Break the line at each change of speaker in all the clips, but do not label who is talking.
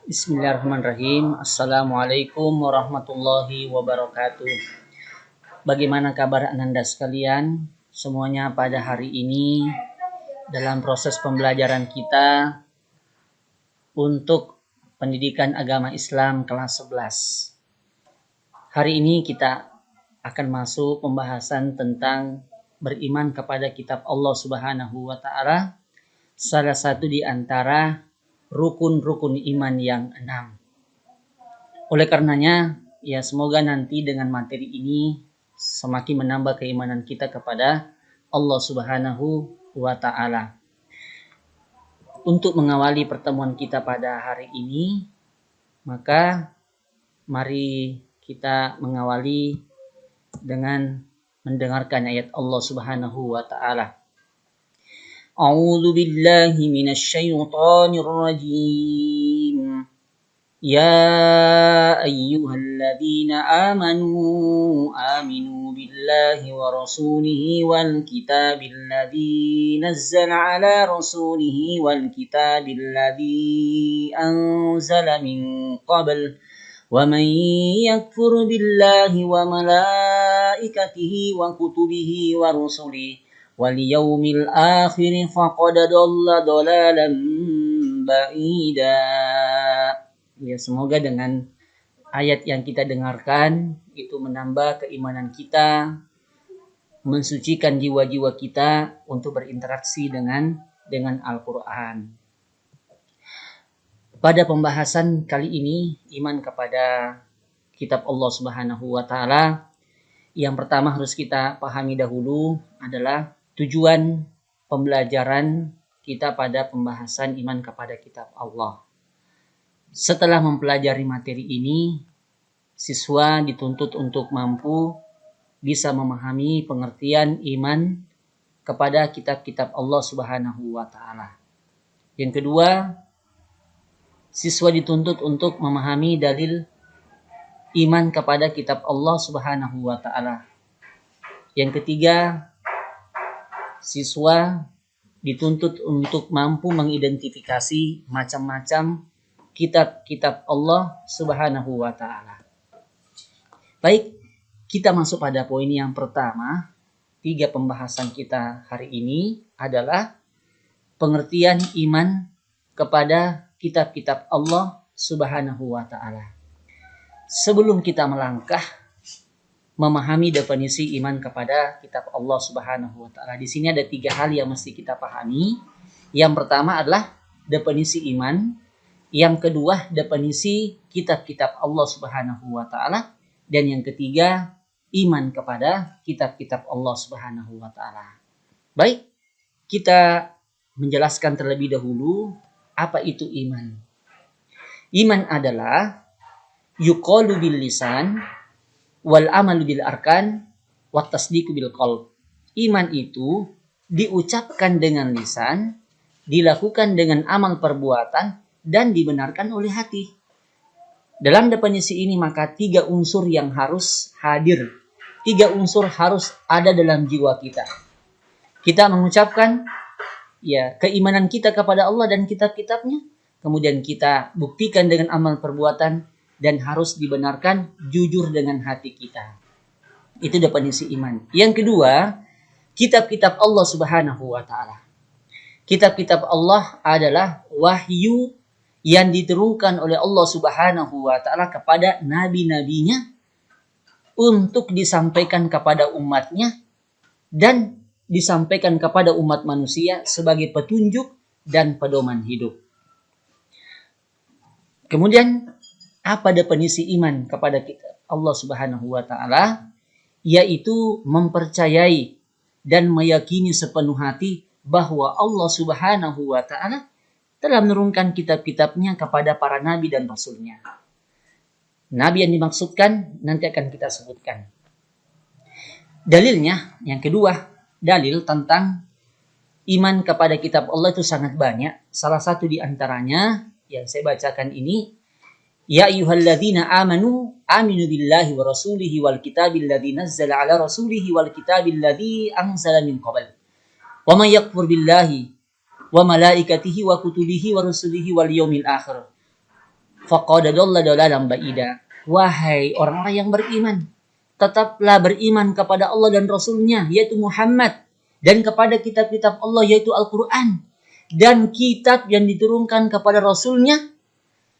Bismillahirrahmanirrahim. Assalamualaikum warahmatullahi wabarakatuh. Bagaimana kabar Ananda sekalian? Semuanya pada hari ini dalam proses pembelajaran kita untuk pendidikan agama Islam kelas 11. Hari ini kita akan masuk pembahasan tentang beriman kepada kitab Allah Subhanahu wa taala, salah satu di antara rukun-rukun iman yang 6. Oleh karenanya, ya semoga nanti dengan materi ini semakin menambah keimanan kita kepada Allah Subhanahu wa taala. Untuk mengawali pertemuan kita pada hari ini, maka mari kita mengawali dengan mendengarkan ayat Allah Subhanahu wa taala. A'udzu billahi minasy syaithanir rajim. Ya ayyuhalladzina amanu billahi wa rasulihi wal kitabil ladzi nazzala ala rasulihi wal kitabil ladzi anzala min qabl wa man yakfur billahi wa malaikatihi wa kutubihi wa rusulihi wal yaumil akhir faqad dhalla dhalalan ba'ida. Ya, semoga dengan ayat yang kita dengarkan itu menambah keimanan kita, mensucikan jiwa-jiwa kita untuk berinteraksi dengan Al-Quran. Pada pembahasan kali ini, iman kepada kitab Allah Subhanahu wa taala, yang pertama harus kita pahami dahulu adalah tujuan pembelajaran kita pada pembahasan iman kepada kitab Allah. Setelah mempelajari materi ini, siswa dituntut untuk mampu bisa memahami pengertian iman kepada kitab-kitab Allah Subhanahu wa taala. Yang kedua, siswa dituntut untuk memahami dalil iman kepada kitab Allah Subhanahu wa taala. Yang ketiga, siswa dituntut untuk mampu mengidentifikasi macam-macam kitab-kitab Allah Subhanahu wa taala. Baik, kita masuk pada poin yang pertama. 3 pembahasan kita hari ini adalah pengertian iman kepada kitab-kitab Allah Subhanahu wa taala. Sebelum kita melangkah memahami definisi iman kepada kitab Allah Subhanahu wa taala, di sini ada 3 hal yang mesti kita pahami. Yang pertama adalah definisi iman. Yang kedua, definisi kitab-kitab Allah Subhanahu wa taala, dan yang ketiga, iman kepada kitab-kitab Allah Subhanahu wa taala. Baik, kita menjelaskan terlebih dahulu apa itu iman. Iman adalah yuqalu bil lisan wal amalu bil arkan wat tasdiqu bil qalb. Iman itu diucapkan dengan lisan, dilakukan dengan amal perbuatan, dan dibenarkan oleh hati. Dalam definisi ini maka 3 unsur yang harus hadir. 3 unsur harus ada dalam jiwa kita. Kita mengucapkan keimanan kita kepada Allah dan kitab-kitabnya. Kemudian kita buktikan dengan amal perbuatan dan harus dibenarkan jujur dengan hati kita. Itu definisi iman. Yang kedua, kitab-kitab Allah Subhanahu wa taala. Kitab-kitab Allah adalah wahyu yang diturunkan oleh Allah Subhanahu wa taala kepada nabi-nabinya untuk disampaikan kepada umatnya dan disampaikan kepada umat manusia sebagai petunjuk dan pedoman hidup. Kemudian, apa definisi iman kepada kitab Allah Subhanahu wa taala? Yaitu mempercayai dan meyakini sepenuh hati bahwa Allah Subhanahu wa taala telah menurunkan kitab-kitabnya kepada para nabi dan rasulnya. Nabi yang dimaksudkan nanti akan kita sebutkan. Dalilnya, yang kedua, dalil tentang iman kepada kitab Allah itu sangat banyak. Salah satu di antaranya yang saya bacakan ini, ya ayyuhalladzina amanu billahi wa rasulihi wal kitabil ladzi nazzala ala rasulihi wal kitabil ladzi anzala min qabl. Wa may yakfur billahi wa malaikatihi wa kutubihi wa rusulihi wal yaumil akhir faqad dhalla dhalalan ba'ida. Wahai orang-orang yang beriman, tetaplah beriman kepada Allah dan Rasul-Nya, yaitu Muhammad, dan kepada kitab-kitab Allah, yaitu Al-Quran, dan kitab yang diturunkan kepada Rasul-Nya,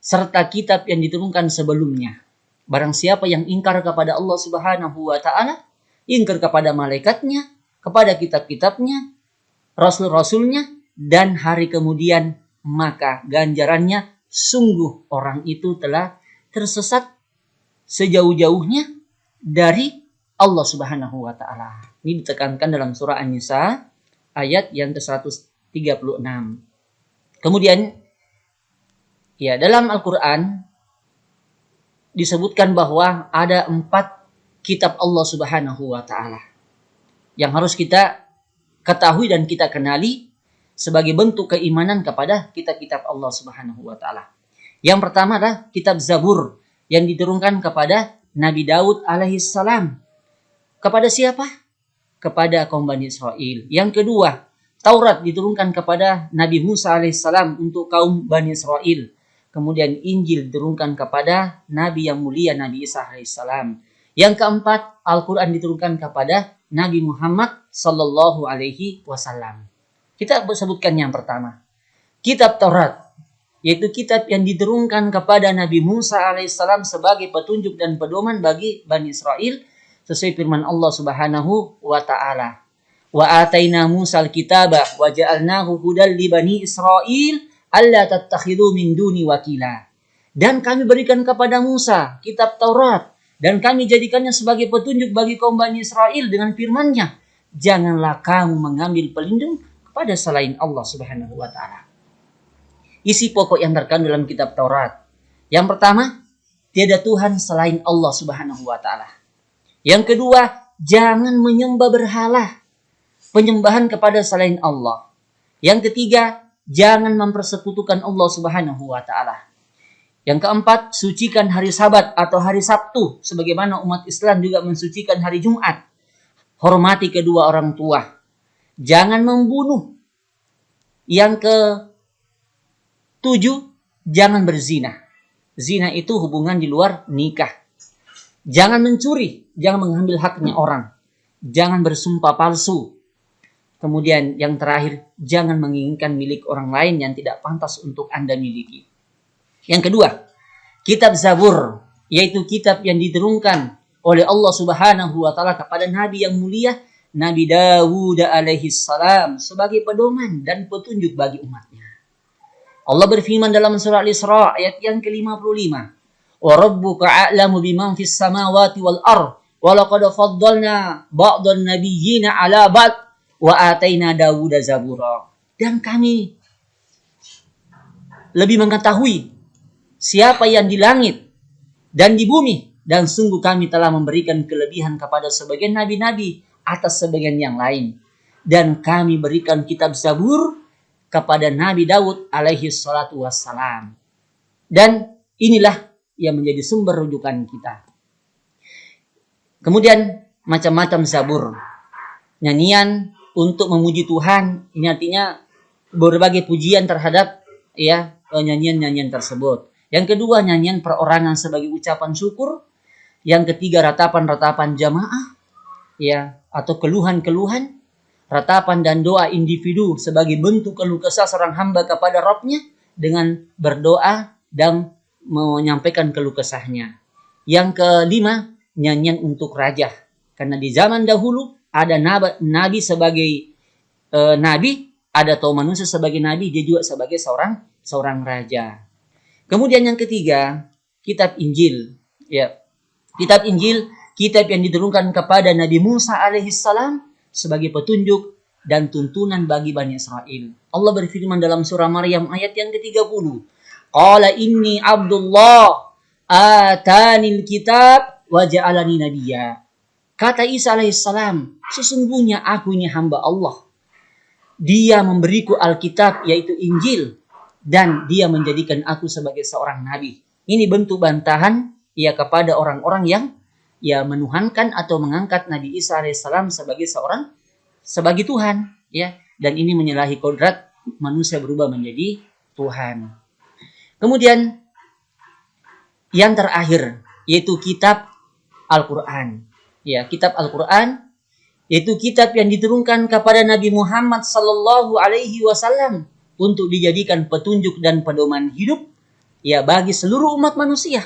serta kitab yang diturunkan sebelumnya. Barang siapa yang ingkar kepada Allah Subhanahu wa Ta'ala, ingkar kepada malaikatnya, kepada kitab-kitabnya, Rasul-Rasulnya, dan hari kemudian, maka ganjarannya sungguh orang itu telah tersesat sejauh-jauhnya dari Allah Subhanahu wa Ta'ala. Ini ditekankan dalam surah An-Nisa ayat yang ke-136. Kemudian ya, dalam Al-Qur'an disebutkan bahwa ada 4 kitab Allah Subhanahu wa Ta'ala yang harus kita ketahui dan kita kenali sebagai bentuk keimanan kepada kitab-kitab Allah Subhanahu wa Ta'ala. Yang pertama adalah kitab Zabur yang diturunkan kepada Nabi Daud alaihissalam. Kepada siapa? Kepada kaum Bani Israel. Yang kedua, Taurat diturunkan kepada Nabi Musa alaihissalam untuk kaum Bani Israel. Kemudian Injil diturunkan kepada Nabi yang mulia Nabi Isa alaihissalam. Yang keempat, Al-Quran diturunkan kepada Nabi Muhammad sallallahu alaihi wasallam. Kita sebutkan yang pertama, kitab Taurat, yaitu kitab yang diturunkan kepada Nabi Musa alaihissalam sebagai petunjuk dan pedoman bagi Bani Israel sesuai firman Allah Subhanahu wa Ta'ala. Wa ataina Musa al-kitaba wa ja'alnahu hudal li Bani Israel alla tattakhidhu min duni wakila. Dan kami berikan kepada Musa kitab Taurat dan kami jadikannya sebagai petunjuk bagi kaum Bani Israel dengan firman-Nya, janganlah kamu mengambil pelindung kepada selain Allah Subhanahu wa Ta'ala. Isi pokok yang terkandung dalam kitab Taurat. Yang pertama, tiada Tuhan selain Allah Subhanahu wa Ta'ala. Yang kedua, jangan menyembah berhala, penyembahan kepada selain Allah. Yang ketiga, jangan mempersekutukan Allah Subhanahu wa Ta'ala. Yang keempat, sucikan hari Sabat atau hari Sabtu sebagaimana umat Islam juga mensucikan hari Jumat. Hormati kedua orang tua. Jangan membunuh. Yang ke-7, jangan berzina. Zina itu hubungan di luar nikah. Jangan mencuri, jangan mengambil haknya orang. Jangan bersumpah palsu. Kemudian yang terakhir, jangan menginginkan milik orang lain yang tidak pantas untuk Anda miliki. Yang kedua, kitab Zabur, yaitu kitab yang diturunkan oleh Allah Subhanahu wa Ta'ala kepada Nabi yang mulia, Nabi Dawud alaihissalam, sebagai pedoman dan petunjuk bagi umatnya. Allah berfirman dalam surah Al-Isra ayat yang ke-55, wa rabbuka a'lamu biman fis samawati wal ard wa laqad faddalna ba'dhan nabiyyina 'ala ba'd wa ataina Dawuda zabura. Dan kami lebih mengetahui siapa yang di langit dan di bumi, dan sungguh kami telah memberikan kelebihan kepada sebagian nabi-nabi atas sebagian yang lain, dan kami berikan kitab Zabur kepada Nabi Daud alaihi salatu wassalam. Dan inilah yang menjadi sumber rujukan kita. Kemudian macam-macam Zabur, nyanyian untuk memuji Tuhan, ini artinya berbagai pujian terhadap nyanyian-nyanyian tersebut. Yang kedua, nyanyian perorangan sebagai ucapan syukur. Yang ketiga, ratapan-ratapan jamaah, atau keluhan-keluhan, ratapan dan doa individu sebagai bentuk keluh kesah seorang hamba kepada Rabb-nya dengan berdoa dan menyampaikan keluh kesahnya. Yang kelima, nyanyian untuk raja. Karena di zaman dahulu ada nabi sebagai nabi, ada atau manusia sebagai nabi, dia juga sebagai seorang raja. Kemudian yang ketiga, kitab Injil. Kitab Injil, kitab yang diturunkan kepada Nabi Musa alaihissalam sebagai petunjuk dan tuntunan bagi Bani Israel. Allah berfirman dalam surah Maryam ayat yang ke-30. Qala inni Abdullah atanil kitab wa ja'alani nabiyya. Kata Isa alaihissalam, sesungguhnya aku ini hamba Allah. Dia memberiku Alkitab yaitu Injil, dan dia menjadikan aku sebagai seorang nabi. Ini bentuk bantahan kepada orang-orang yang menuhankan atau mengangkat Nabi Isa alaihissalam sebagai Tuhan, dan ini menyalahi kodrat manusia berubah menjadi Tuhan. Kemudian yang terakhir yaitu kitab Al-Quran. Ya, kitab Al-Quran yaitu kitab yang diturunkan kepada Nabi Muhammad sallallahu alaihi wasallam untuk dijadikan petunjuk dan pedoman hidup ya bagi seluruh umat manusia,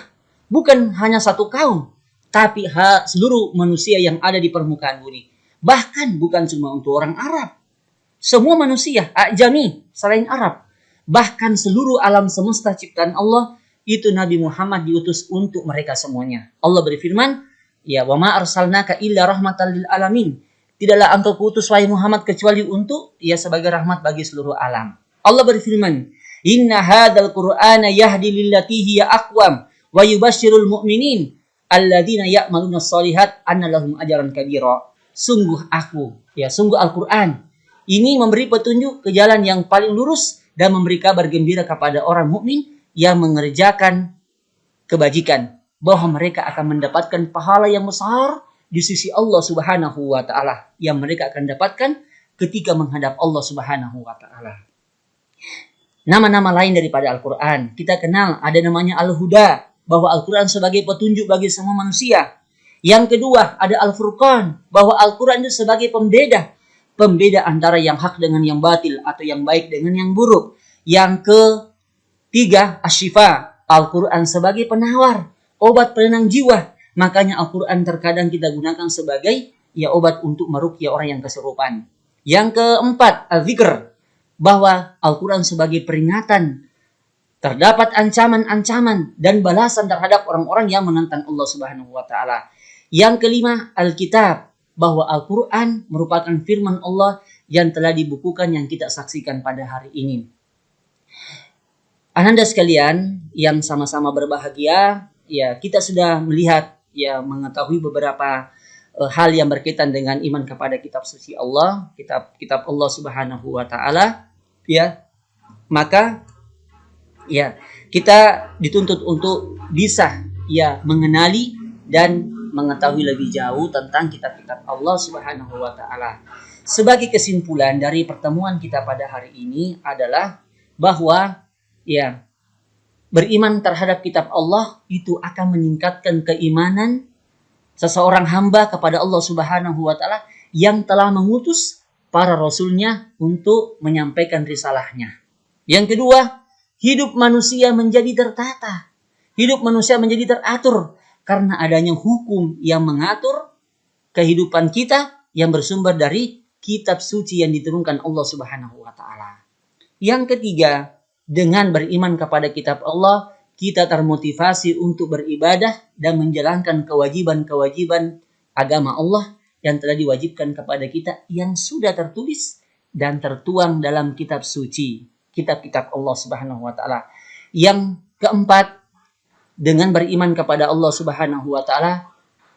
bukan hanya satu kaum, tapi seluruh manusia yang ada di permukaan bumi. Bahkan bukan cuma untuk orang Arab, semua manusia ajami selain Arab, bahkan seluruh alam semesta ciptaan Allah itu Nabi Muhammad diutus untuk mereka semuanya. Allah berfirman, ya wa ma arsalnaka illa rahmatan lil alamin. Tidaklah engkau kuutus wahai Muhammad kecuali untuk sebagai rahmat bagi seluruh alam. Allah berfirman, inna hadzal qur'ana yahdi lillati hiya aqwam wa yubashshirul mu'minin alladzina ya'maluna shalihat anna lahum ajran kabira. Sungguh Al-Qur'an ini memberi petunjuk ke jalan yang paling lurus dan memberi kabar gembira kepada orang mukmin yang mengerjakan kebajikan bahwa mereka akan mendapatkan pahala yang besar di sisi Allah Subhanahu wa taala yang mereka akan dapatkan ketika menghadap Allah Subhanahu wa taala. Nama-nama lain daripada Al-Qur'an, kita kenal ada namanya Al-Huda, bahwa Al-Qur'an sebagai petunjuk bagi semua manusia. Yang kedua ada Al-Furqan, bahwa Al-Qur'an itu sebagai pembeda antara yang hak dengan yang batil atau yang baik dengan yang buruk. Yang ketiga Asy-Syifa, Al-Qur'an sebagai penawar, obat penenang jiwa. Makanya Al-Quran terkadang kita gunakan sebagai obat untuk meruqyah orang yang kesurupan. Yang keempat, Al-Dzikr, bahwa Al-Quran sebagai peringatan. Terdapat ancaman-ancaman dan balasan terhadap orang-orang yang menentang Allah Subhanahu wa taala. Yang kelima, Al-Kitab, bahwa Al-Quran merupakan firman Allah yang telah dibukukan yang kita saksikan pada hari ini. Ananda sekalian yang sama-sama berbahagia, kita sudah melihat mengetahui beberapa hal yang berkaitan dengan iman kepada kitab suci Allah, kitab Allah Subhanahu wa taala, maka kita dituntut untuk bisa mengenali dan mengetahui lebih jauh tentang kitab-kitab Allah Subhanahu wa taala. Sebagai kesimpulan dari pertemuan kita pada hari ini adalah bahwa beriman terhadap kitab Allah itu akan meningkatkan keimanan seseorang hamba kepada Allah Subhanahu wa taala yang telah mengutus para rasulnya untuk menyampaikan risalahnya. Yang kedua, hidup manusia menjadi tertata. Hidup manusia menjadi teratur karena adanya hukum yang mengatur kehidupan kita yang bersumber dari kitab suci yang diturunkan Allah Subhanahu wa taala. Yang ketiga, dengan beriman kepada kitab Allah, kita termotivasi untuk beribadah dan menjalankan kewajiban-kewajiban agama Allah yang telah diwajibkan kepada kita yang sudah tertulis dan tertuang dalam kitab suci, kitab-kitab Allah Subhanahu wa taala. Yang keempat, dengan beriman kepada Allah Subhanahu wa taala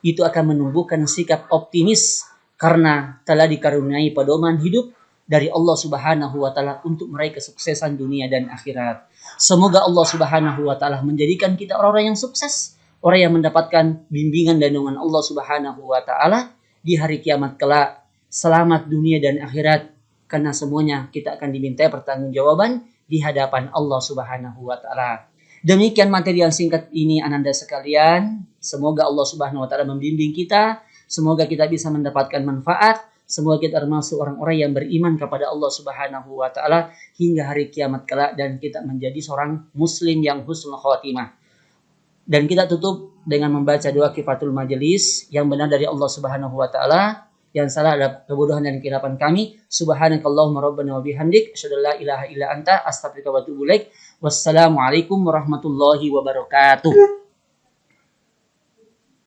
itu akan menumbuhkan sikap optimis karena telah dikaruniai pedoman hidup dari Allah Subhanahu wa taala untuk meraih kesuksesan dunia dan akhirat. Semoga Allah Subhanahu wa taala menjadikan kita orang-orang yang sukses, orang yang mendapatkan bimbingan dan naungan Allah Subhanahu wa taala di hari kiamat kelak. Selamat dunia dan akhirat karena semuanya kita akan diminta pertanggungjawaban di hadapan Allah Subhanahu wa taala. Demikian materi yang singkat ini Ananda sekalian. Semoga Allah Subhanahu wa taala membimbing kita, semoga kita bisa mendapatkan manfaat. Semoga kita termasuk orang-orang yang beriman kepada Allah Subhanahu wa taala hingga hari kiamat kelak dan kita menjadi seorang muslim yang husnul khatimah. Dan kita tutup dengan membaca doa kifatul majelis yang benar dari Allah Subhanahu wa taala, yang salah adalah kebodohan dan kehilapan kami. Subhanakallahumma rabbana wa bihamdik, asyhadu an la ilaha illa anta, astaghfiruka wa atubu ilaik. Wassalamualaikum warahmatullahi wabarakatuh.